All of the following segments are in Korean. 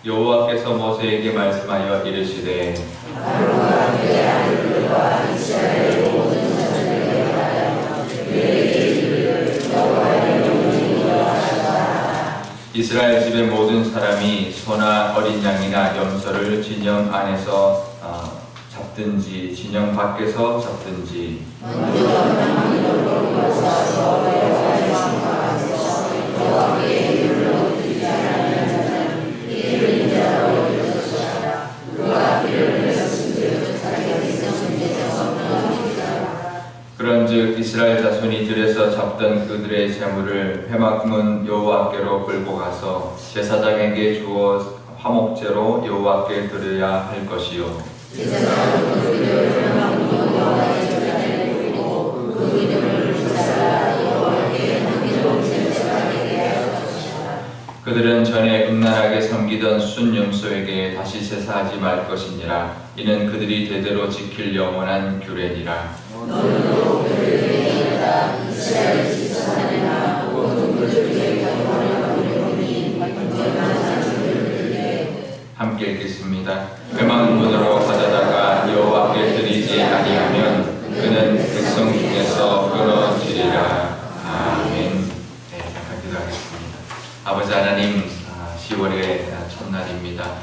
여호와께서 모세에게 말씀하여 이르시되 이스라엘 집의 모든 사람이 소나 어린 양이나 염소를 진영 안에서 잡든지 진영 밖에서 잡든지 그런즉 이스라엘 자손이 들에서 잡던 그들의 재물을 회막문 여호와께로 끌고 가서 제사장에게 주어 화목제로 여호와께 드려야 할 것이요 그들은 전에 음란하게 섬기던 순염소에게 다시 제사하지 말 것이니라. 이는 그들이 대대로 지킬 영원한 규례니라. 함께 읽겠습니다. 회막문으로 가져다가 여호와께 드리지 아니하면 그는 백성 중에서 끊어지리라. 아멘. 네, 잠깐 기도하겠습니다. 아버지 하나님, 10월의 첫날입니다.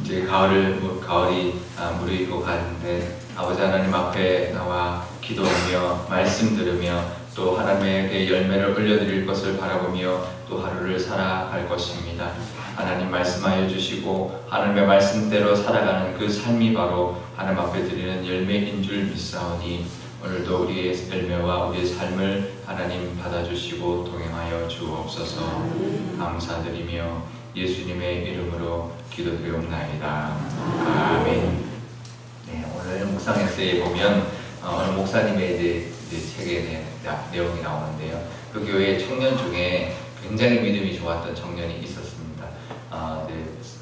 이제 가을이 무르익고 가는데 아버지 하나님 앞에 나와 기도하며 말씀 들으며 또 하나님에게 열매를 올려드릴 것을 바라보며 또 하루를 살아갈 것입니다. 하나님 말씀하여 주시고 하나님의 말씀대로 살아가는 그 삶이 바로 하나님 앞에 드리는 열매인 줄 믿사오니 오늘도 우리의 열매와 우리의 삶을 하나님 받아주시고 동행하여 주옵소서. 감사드리며 예수님의 이름으로 기도드리옵나이다. 아멘. 네, 오늘 묵상 에세이에 보면 오늘 목사님의 책에 내용이 나오는데요. 그 교회 청년 중에 굉장히 믿음이 좋았던 청년이 있었습니다.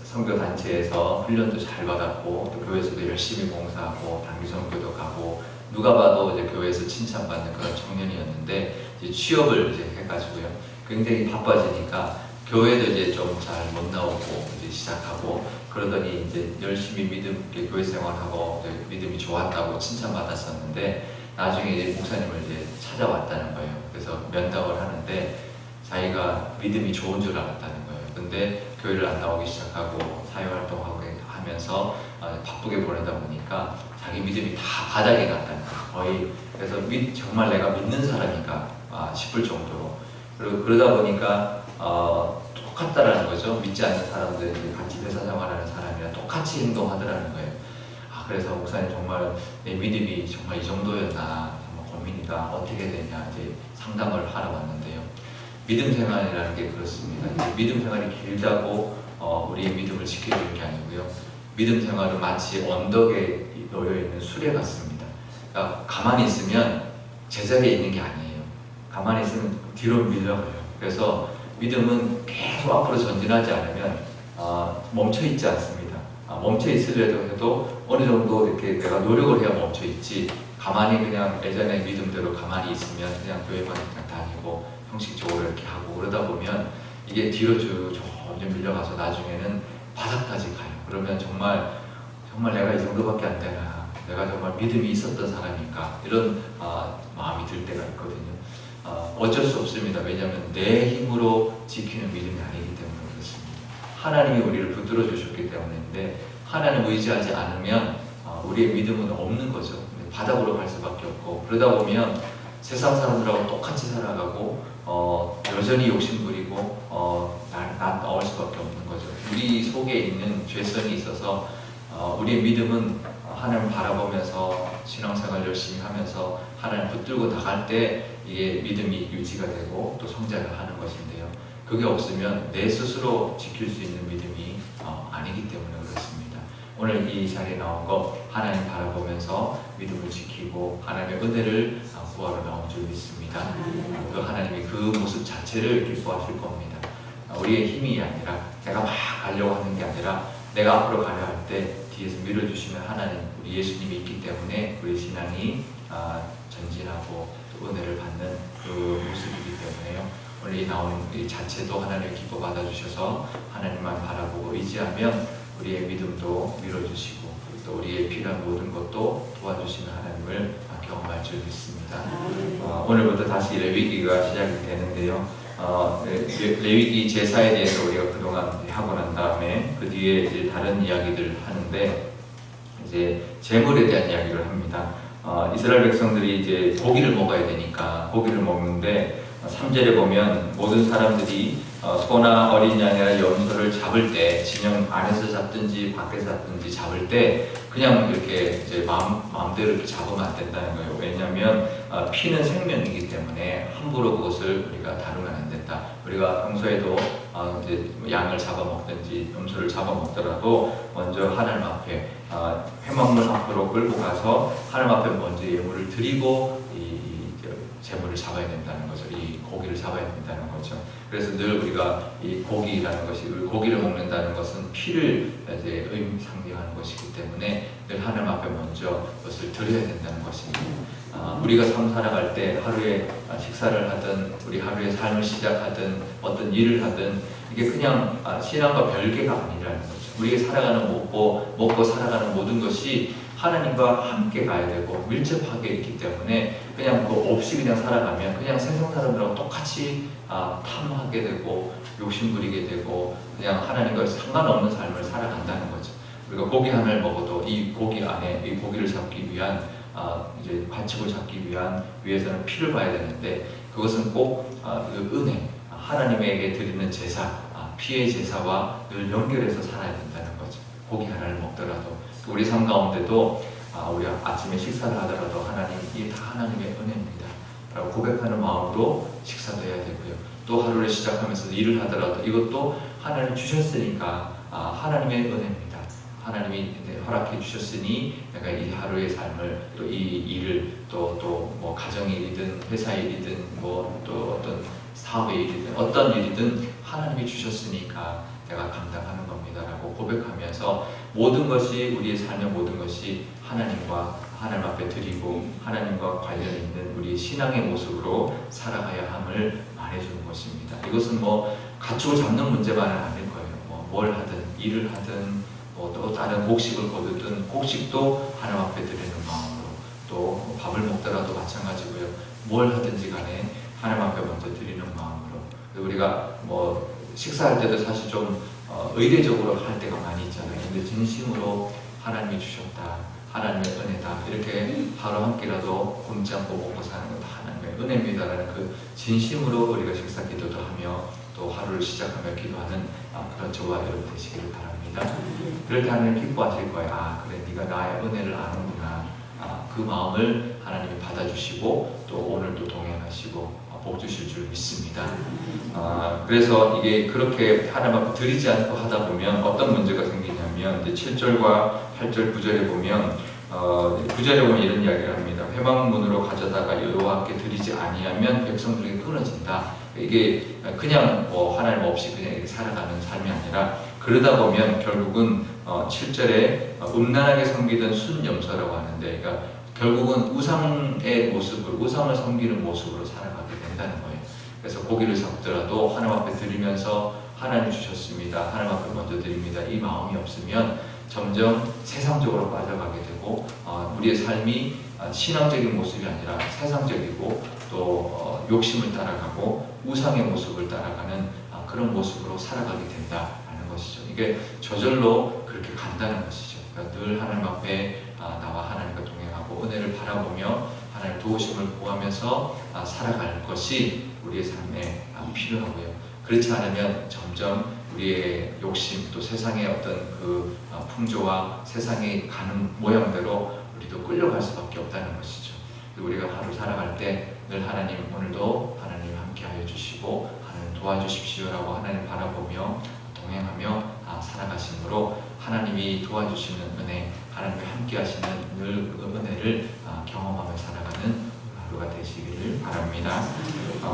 선교 단체에서 훈련도 잘 받았고 또 교회에서도 열심히 봉사하고 단기 선교도 가고 누가 봐도 이제 교회에서 칭찬받는 그런 청년이었는데 이제 취업을 이제 해가지고요. 굉장히 바빠지니까 교회도 이제 좀 잘 못 나오고 이제 시작하고 그러더니 이제 열심히 교회 생활하고 믿음이 좋았다고 칭찬받았었는데 나중에 이제 목사님을 이제 찾아왔다는 거예요. 그래서 면담을 하는데 자기가 믿음이 좋은 줄 알았다는 거예요. 근데 교회를 안 나오기 시작하고 사회활동하고 하면서 바쁘게 보내다 보니까 자기 믿음이 다 바닥에 갔다는 거예요. 거의 그래서 정말 내가 믿는 사람인가 싶을 정도로 그러다 보니까 똑같다라는 거죠. 믿지 않는 사람들 같이 회사 생활하는 사람이랑 똑같이 행동하더라는 거예요. 그래서 목사님 정말 내 믿음이 정말 이 정도였나 고민이다. 어떻게 되냐 이제 상담을 하러 왔는데요. 믿음 생활이라는 게 그렇습니다. 믿음 생활이 길다고 우리의 믿음을 지켜주는 게 아니고요. 믿음 생활은 마치 언덕에 놓여있는 수레 같습니다. 그러니까 가만히 있으면 제자리에 있는 게 아니에요. 가만히 있으면 뒤로 밀려가요. 그래서 믿음은 계속 앞으로 전진하지 않으면 멈춰있지 않습니다. 멈춰있으려도 해도 어느 정도 이렇게 내가 노력을 해야 멈춰있지 가만히 그냥 예전에 믿음대로 가만히 있으면 그냥 교회만 그냥 다니고 형식적으로 이렇게 하고 그러다 보면 이게 뒤로 점점 밀려가서 나중에는 바닥까지 가요. 그러면 정말 내가 이 정도밖에 안 되나, 내가 정말 믿음이 있었던 사람인가 이런 마음이 들 때가 있거든요. 어쩔 수 없습니다. 왜냐하면 내 힘으로 지키는 믿음이 아니기 때문에 그렇습니다. 하나님이 우리를 붙들어 주셨기 때문인데 하나님 의지하지 않으면 우리의 믿음은 없는 거죠. 바닥으로 갈 수밖에 없고 그러다 보면 세상 사람들하고 똑같이 살아가고 여전히 욕심부리고 나올 수밖에 없는 거죠. 우리 속에 있는 죄성이 있어서 우리의 믿음은 하나님을 바라보면서 신앙생활 열심히 하면서 하나님 붙들고 나갈 때 이게 믿음이 유지가 되고 또 성장을 하는 것인데요. 그게 없으면 내 스스로 지킬 수 있는 믿음이 아니기 때문에 그렇습니다. 오늘 이 자리에 나온 거 하나님 바라보면서 믿음을 지키고 하나님의 은혜를 구하러 나온 줄 믿습니다. 또 하나님이 그 모습 자체를 기뻐하실 겁니다. 우리의 힘이 아니라 내가 막 가려고 하는 게 아니라 내가 앞으로 가려 할 때 뒤에서 밀어주시면 하나님 우리 예수님이 있기 때문에 우리 신앙이 전진하고 또 은혜를 받는 그 모습이기 때문에요. 오늘 이 나오는 이 자체도 하나님의 기뻐 받아주셔서 하나님만 바라보고 의지하면 우리의 믿음도 밀어주시고 또 우리의 필요한 모든 것도 도와주시는 하나님을 경험할 줄 믿습니다. 오늘부터 다시 레위기가 시작이 되는데요. 레위기 제사에 대해서 우리가 그동안 하고 난 다음에 그 뒤에 이제 다른 이야기들을 하는데 이제 제물에 대한 이야기를 합니다. 이스라엘 백성들이 이제 고기를 먹어야 되니까 고기를 먹는데 3절에 보면 모든 사람들이 소나 어린 양이나 염소를 잡을 때 진영 안에서 잡든지 밖에서 잡을 때 그냥 이렇게 이제 마음대로 이렇게 잡으면 안 된다는 거예요. 왜냐하면 피는 생명이기 때문에 함부로 그것을 우리가 다루면 안 된다. 우리가 평소에도 이제 양을 잡아먹든지 염소를 잡아먹더라도 먼저 하나님 앞에 회막문 앞으로 끌고 가서 하나님 앞에 먼저 예물을 드리고 제물을 잡아야 된다는 거죠. 이 고기를 잡아야 된다는 거죠. 그래서 늘 우리가 이 고기라는 것이, 고기를 먹는다는 것은 피를 이제 상징하는 것이기 때문에 늘 하나님 앞에 먼저 그것을 드려야 된다는 것입니다. 우리가 삶 살아갈 때 하루에 식사를 하든 우리 하루의 삶을 시작하든 어떤 일을 하든 이게 그냥 신앙과 별개가 아니라는 거죠. 우리가 살아가는 먹고 살아가는 모든 것이 하나님과 함께 가야 되고 밀접하게 있기 때문에 그냥 뭐 없이 그냥 살아가면 그냥 세상 사람들하고 똑같이 탐하게 되고 욕심부리게 되고 그냥 하나님과 상관없는 삶을 살아간다는 거죠. 우리가 고기 하나를 먹어도 이 고기 안에 이 고기를 잡기 위한 이제 관측을 잡기 위해서는 피를 봐야 되는데 그것은 꼭 그 은혜, 하나님에게 드리는 제사, 피의 제사와 늘 연결해서 살아야 된다는 거죠. 고기 하나를 먹더라도 우리 삶 가운데도 우리 아침에 식사를 하더라도 하나님, 이게 다 하나님의 은혜입니다 라고 고백하는 마음으로 식사도 해야 되고요. 또 하루를 시작하면서 일을 하더라도 이것도 하나님 주셨으니까 하나님의 은혜입니다. 하나님이 허락해 주셨으니 내가 이 하루의 삶을 또 이 일을 또 뭐 가정의 일이든 회사의 일이든 뭐 또 어떤 사업의 일이든 어떤 일이든 하나님이 주셨으니까 내가 감당하는 겁니다 라고 고백하면서 모든 것이 우리의 삶의 모든 것이 하나님 앞에 드리고 하나님과 관련 있는 우리 신앙의 모습으로 살아가야 함을 말해주는 것입니다. 이것은 뭐 갖추고 잡는 문제만은 아닐 거예요. 뭘 하든 일을 하든 또 다른 곡식을 거두든 곡식도 하나님 앞에 드리는 마음으로 또 밥을 먹더라도 마찬가지고요. 뭘 하든지 간에 하나님 앞에 먼저 드리는 마음으로 우리가 뭐 식사할 때도 사실 좀 의례적으로 할 때가 많이 있잖아요. 근데 진심으로 하나님이 주셨다, 하나님의 은혜다 이렇게 하루 한 끼라도 굶지 않고 먹고 사는 건 다 하나님의 은혜입니다라는 그 진심으로 우리가 식사 기도도 하며 또 하루를 시작하며 기도하는 그런 저와 여러분 되시기를 바랍니다. 그럴 때 하나님 기뻐하실 거예요. 그래 네가 나의 은혜를 아는구나. 그 마음을 하나님이 받아주시고 또 오늘도 동행하시고 복 주실 줄 믿습니다. 그래서 이게 그렇게 하나님 앞에 드리지 않고 하다 보면 어떤 문제가 생기냐면 이제 7절과 8절 9절에 보면 9절에 보면 이런 이야기를 합니다. 회막문으로 가져다가 여호와께 드리지 아니하면 백성들에게 끊어진다. 이게 그냥 뭐 하나님 없이 그냥 이렇게 살아가는 삶이 아니라 그러다 보면 결국은 7절에 음란하게 섬기던 순염소라고 하는데 그러니까 결국은 우상의 모습을, 우상을 섬기는 모습으로 살아가게 된다는 거예요. 그래서 고기를 잡더라도 하나님 앞에 드리면서 하나님 주셨습니다, 하나님 앞에 먼저 드립니다, 이 마음이 없으면 점점 세상적으로 빠져가게 되고 우리의 삶이 신앙적인 모습이 아니라 세상적이고 또 욕심을 따라가고 우상의 모습을 따라가는 그런 모습으로 살아가게 된다는 것이죠. 이게 저절로 그렇게 간다는 것이죠. 그러니까 늘 하나님 앞에 나와 하나님과 동행하고 은혜를 바라보며 하나님 도우심을 구하면서 살아갈 것이 우리의 삶에 필요하고요. 그렇지 않으면 점점 우리의 욕심 또 세상의 어떤 그 풍조와 세상이 가는 모양대로 우리도 끌려갈 수밖에 없다는 것이죠. 우리가 하루 살아갈 때 늘 하나님 오늘도 하나님 함께하여 주시고 하나님 도와주십시오라고 하나님 바라보며 동행하며 살아가심으로 하나님이 도와주시는 은혜, 하나님과 함께하시는 늘 그 은혜를 경험하며 살아가는 하루가 되시기를 바랍니다.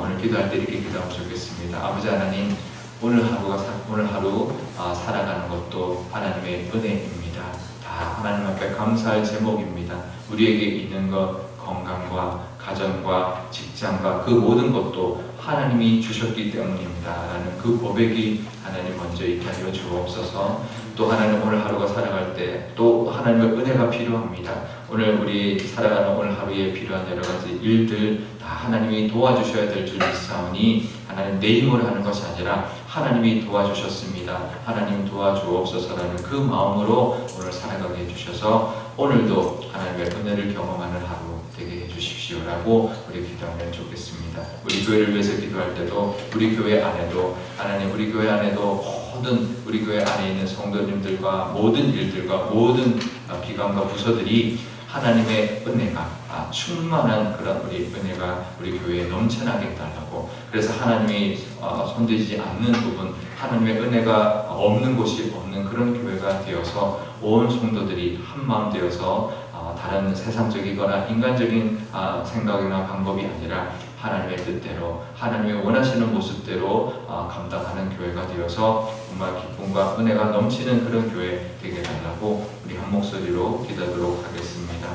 오늘 기도할 때 이렇게 기도하면 좋겠습니다. 아버지 하나님, 오늘 하루 살아가는 것도 하나님의 은혜입니다. 다 하나님 앞에 감사할 제목입니다. 우리에게 있는 것, 건강과 가정과 직장과 그 모든 것도 하나님이 주셨기 때문입니다 라는 그 고백이 하나님 먼저 있게 하여 주옵소서. 또 하나님 오늘 하루가 살아갈 때 또 하나님의 은혜가 필요합니다. 오늘 우리 살아가는 오늘 하루에 필요한 여러 가지 일들 다 하나님이 도와주셔야 될 줄 믿사오니 하나님 내 힘으로 하는 것이 아니라 하나님이 도와주셨습니다. 하나님 도와주옵소서라는 그 마음으로 오늘 살아가게 해주셔서 오늘도 하나님의 은혜를 경험하는 하루 되게 해주십시오라고 우리 기도하면 좋겠습니다. 우리 교회를 위해서 기도할 때도 우리 교회 안에도 하나님 우리 교회 안에도 모든 우리 교회 안에 있는 성도님들과 모든 일들과 모든 기관과 부서들이 하나님의 은혜가 충만한 그런 우리 은혜가 우리 교회에 넘쳐나게 해달라고. 그래서 하나님이 손대지 않는 부분, 하나님의 은혜가 없는 곳이 없는 그런 교회가 되어서 온 성도들이 한마음 되어서 다른 세상적이거나 인간적인 생각이나 방법이 아니라 하나님의 뜻대로 하나님의 원하시는 모습대로 감당하는 교회가 되어서 정말 기쁨과 은혜가 넘치는 그런 교회 되게 달라고 우리 한 목소리로 기도하도록 하겠습니다.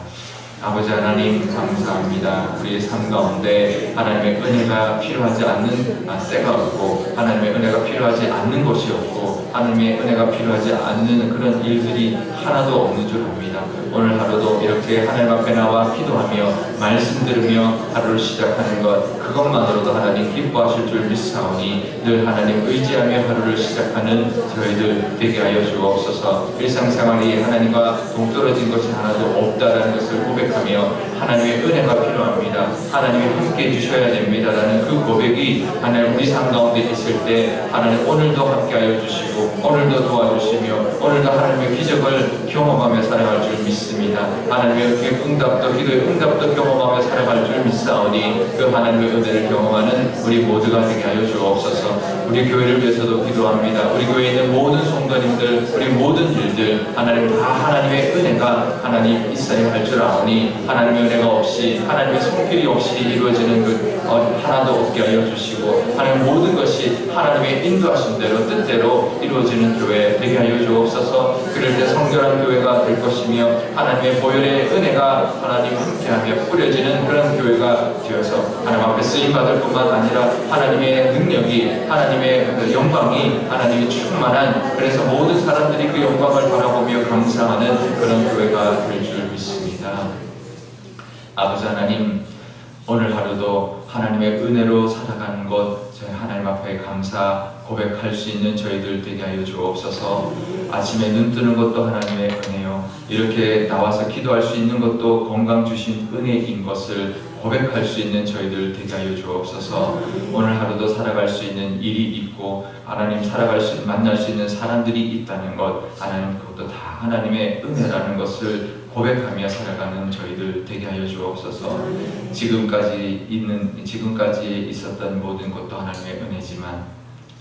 아버지 하나님 감사합니다. 우리의 삶 가운데 하나님의 은혜가 필요하지 않는 때가 없고 하나님의 은혜가 필요하지 않는 것이 없고 하나님의 은혜가 필요하지 않는 그런 일들이 하나도 없는 줄 압니다. 오늘 하루도 이렇게 하나님 앞에 나와 기도하며 말씀 들으며 하루를 시작하는 것 그것만으로도 하나님 기뻐하실 줄 믿사오니 늘 하나님 의지하며 하루를 시작하는 저희들 되게 하여 주옵소서. 일상생활이 하나님과 동떨어진 것이 하나도 없다라는 것을 고백하며 하나님의 은혜가 필요합니다. 하나님이 함께 해주셔야 됩니다라는 그 고백이 하나님 우리 삶 가운데 있을 때 하나님 오늘도 함께하여 주시고 오늘도 도와주시며 오늘도 하나님의 기적을 경험하며 살아갈 줄 믿습니다. 하나님의 응답도 기도의 응답도 경험하며 살아갈 줄 믿사오니 그 하나님의 은혜를 경험하는 우리 모두가 되게 하여 주옵소서. 우리 교회를 위해서도 기도합니다. 우리 교회에 있는 모든 성도님들 우리 모든 일들 하나님 다 하나님의 은혜가 하나님 있어야 할 줄 아오니 하나님의 은혜가 없이 하나님의 손길이 없이 이루어지는 그 하나도 없게 하여 주시고 하나님 모든 것이 하나님의 인도하심대로 뜻대로 이루어지는 교회 되게 하여 주옵소서. 그럴 때 성결한 교회가 될 것이며 하나님의 보혈의 은혜가 하나님 함께하며 뿌려지는 그런 교회가 되어서 하나님 앞에 쓰임받을 뿐만 아니라 하나님의 능력이 하나님의 그 영광이 하나님이 충만한 그래서 모든 사람들이 그 영광을 바라보며 감사하는 그런 교회가 될 줄 믿습니다. 아버지 하나님 오늘 하루도 하나님의 은혜로 살아가는 것 저희 하나님 앞에 감사 고백할 수 있는 저희들 되게 하여 주옵소서. 아침에 눈 뜨는 것도 하나님의 은혜요 이렇게 나와서 기도할 수 있는 것도 건강 주신 은혜인 것을 고백할 수 있는 저희들 되게 하여 주옵소서. 오늘 하루도 살아갈 수 있는 일이 있고 하나님 만날 수 있는 사람들이 있다는 것 하나님 그것도 다 하나님의 은혜라는 것을 고백하며 살아가는 저희들 되게 하여 주옵소서. 지금까지 있었던 모든 것도 하나님의 은혜지만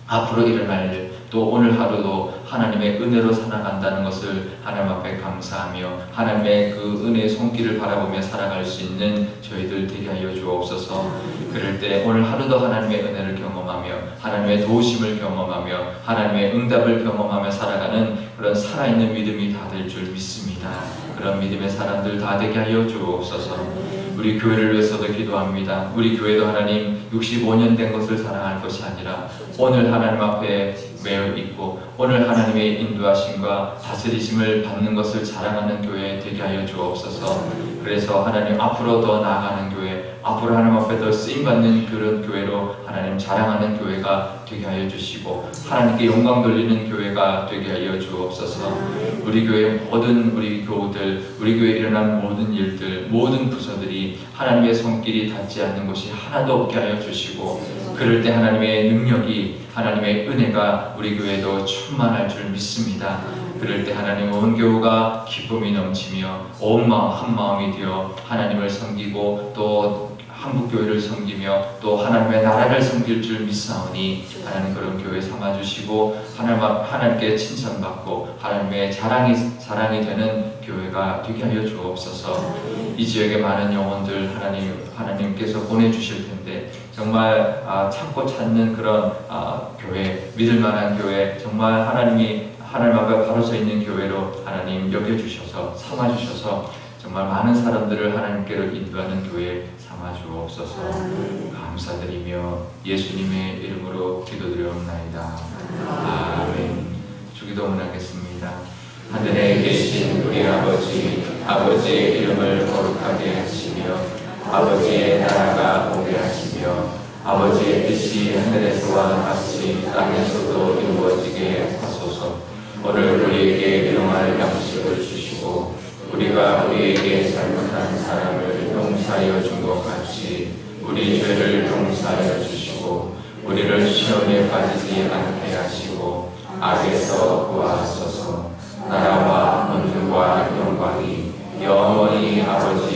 앞으로 일어날 일 또 오늘 하루도 하나님의 은혜로 살아간다는 것을 하나님 앞에 감사하며 하나님의 그 은혜의 손길을 바라보며 살아갈 수 있는 저희들 되게 하여 주옵소서. 그럴 때 오늘 하루도 하나님의 은혜를 경험하며 하나님의 도우심을 경험하며 하나님의 응답을 경험하며 살아가는 그런 살아있는 믿음이 다 될 줄 믿습니다. 그런 믿음의 사람들 다 되게 하여 주옵소서. 우리 교회를 위해서도 기도합니다. 우리 교회도 하나님 65년 된 것을 사랑할 것이 아니라 오늘 하나님 앞에 매여 있고 오늘 하나님의 인도하심과 다스리심을 받는 것을 자랑하는 교회 되게 하여 주옵소서. 그래서 하나님 앞으로 더 나아가는 교회 앞으로 하나님 앞에 더 쓰임받는 그런 교회로 하나님 자랑하는 교회가 되게 하여 주시고 하나님께 영광 돌리는 교회가 되게 하여 주옵소서. 우리 교회 모든 우리 교우들 우리 교회에 일어난 모든 일들 모든 부서들이 하나님의 손길이 닿지 않는 것이 하나도 없게 하여 주시고 그럴 때 하나님의 능력이 하나님의 은혜가 우리 교회도 충만할 줄 믿습니다. 그럴 때 하나님 온 교우가 기쁨이 넘치며 온 마음 한 마음이 되어 하나님을 섬기고 또 한국교회를 섬기며 또 하나님의 나라를 섬길 줄 믿사오니 하나님 그런 교회 삼아주시고 하나님께 칭찬받고 하나님의 자랑이 되는 교회가 되게 하여 주옵소서. 이 지역에 많은 영혼들 하나님께서 보내주실 텐데 정말 찾고 찾는 그런 교회 믿을만한 교회 정말 하나님 앞에 바로 서 있는 교회로 하나님 여겨주셔서 삼아주셔서 정말 많은 사람들을 하나님께로 인도하는 교회 삼아 주옵소서. 감사드리며 예수님의 이름으로 기도드리옵나이다. 아멘. 주기도 문하겠습니다. 하늘에 계신 우리 아버지의 이름을 거룩하게 하시며 아버지의 나라가 오게 하시며 아버지의 뜻이 하늘에서와 같이 땅에서도 이루어지게 하소서. 오늘 우리에게 일용할 양식을 주시고 우리가 우리에게 잘못한 사람을 용서하여 준 것 같이 우리 죄를 용서하여 주시고 우리를 시험에 빠지지 않게 하시고 악에서 구하소서. 나라와 권능과 영광이 영원히 아버지